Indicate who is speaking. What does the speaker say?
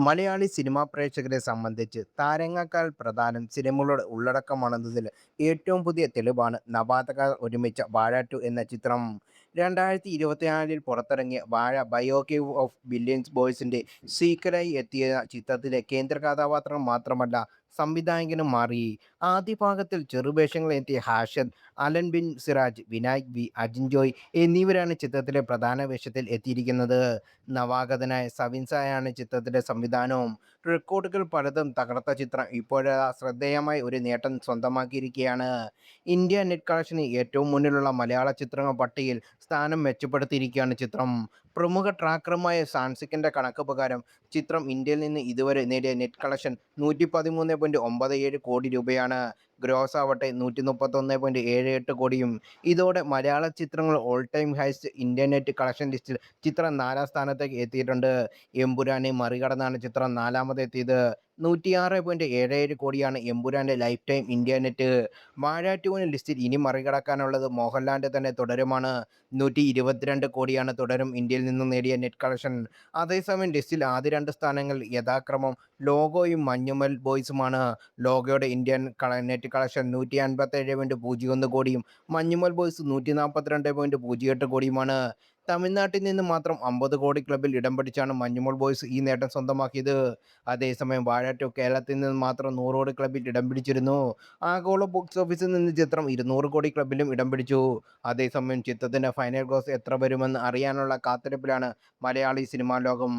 Speaker 1: Malayali cinema പ്രേക്ഷകരെ സംബന്ധിച്ച് താരങ്ങളെക്കാൾ പ്രധാനം സിനിമകളുടെ ഉള്ളടക്കമാണെന്നതിൽ ഏറ്റവും പുതിയ തെളിവാണ് നവാഗതർ ഒരുമിച്ച വാഴ 2 എന്ന ചിത്രം. 2024 പുറത്തിറങ്ങിയ വാഴ ബയോഗ്രഫി ഓഫ് ബില്യൻസ് ബോയ്സിന്റെ സീക്വലായി എത്തിയ ചിത്രത്തിലെ കേന്ദ്ര കഥാപാത്രം മാത്രമല്ല സംവിധായകനും മാറി. ആദ്യ ഭാഗത്തിൽ ചെറുവേഷങ്ങളെത്തിയ ഹാഷർ, അലൻ ബിൻ സിറാജ്, വിനായക് വി, അജിൻ ജോയ് എന്നിവരാണ് ചിത്രത്തിലെ പ്രധാന വേഷത്തിൽ എത്തിയിരിക്കുന്നത്. നവാഗതനായ സവിൻ സായാണ് ചിത്രത്തിന്റെ സംവിധാനവും. റെക്കോർഡുകൾ പലതും തകർത്ത ചിത്രം ഇപ്പോഴാ ശ്രദ്ധേയമായ ഒരു നേട്ടം സ്വന്തമാക്കിയിരിക്കുകയാണ്. ഇന്ത്യ നെറ്റ് കളക്ഷനിൽ ഏറ്റവും മുന്നിലുള്ള മലയാള ചിത്രങ്ങൾ പട്ടികയിൽ സ്ഥാനം മെച്ചപ്പെടുത്തിയിരിക്കുകയാണ് ചിത്രം. പ്രമുഖ ട്രാക്കറുമായ സാൻസിക്കിന്റെ കണക്ക് പ്രകാരം ചിത്രം ഇന്ത്യയിൽ നിന്ന് ഇതുവരെ നേടിയ നെറ്റ് കളക്ഷൻ 113.97 കോടി രൂപയാണ്. ഗ്രോസ് ആവട്ടെ 131.78 കോടിയും. ഇതോടെ മലയാള ചിത്രങ്ങൾ all time heist Indian net collection ലിസ്റ്റിൽ ചിത്രം 4-ാം സ്ഥാനത്തേക്ക് എത്തിയിട്ടുണ്ട്. എമ്പുരാനെ മറികടന്നാണ് ചിത്രം 4-ാമതെത്തിയത്. 106.77 കോടിയാണ് എമ്പുരാന്റെ ലൈഫ് ടൈം ഇന്ത്യ നെറ്റ്. വാഴ 2 ലിസ്റ്റിൽ ഇനി മറികടക്കാനുള്ളത് മോഹൻലാലിന്റെ തന്നെ തുടരുമാണ്. 122 കോടിയാണ് തുടരും ഇന്ത്യയിൽ നിന്നും നേടിയ നെറ്റ് കളക്ഷൻ. അതേസമയം ലിസ്റ്റിൽ ആദ്യ 2 സ്ഥാനങ്ങൾ യഥാക്രമം ലോഗോയും മഞ്ഞുമൽ ബോയ്സുമാണ്. ലോഗോയുടെ ഇന്ത്യൻ നെറ്റ് കളക്ഷൻ 157.01 കോടിയും മഞ്ഞുമൽ ബോയ്സ് 142.08 കോടിയുമാണ്. തമിഴ്നാട്ടിൽ നിന്ന് മാത്രം 50 കോടി ക്ലബ്ബിൽ ഇടം പിടിച്ചാണ് മഞ്ഞുമൽ ബോയ്സ് ഈ നേട്ടം സ്വന്തമാക്കിയത്. അതേസമയം വാഴ 2 കേരളത്തിൽ നിന്ന് മാത്രം 100 കോടി ക്ലബ്ബിൽ ഇടം പിടിച്ചിരുന്നു. ആഗോള ബോക്സ് ഓഫീസിൽ നിന്ന് ചിത്രം 200 കോടി ക്ലബ്ബിലും ഇടം പിടിച്ചു. അതേസമയം ചിത്രത്തിന്റെ ഫൈനൽ ഗ്രോസ് എത്ര വരുമെന്ന് അറിയാനുള്ള കാത്തിരിപ്പിലാണ് മലയാളി സിനിമാ ലോകം.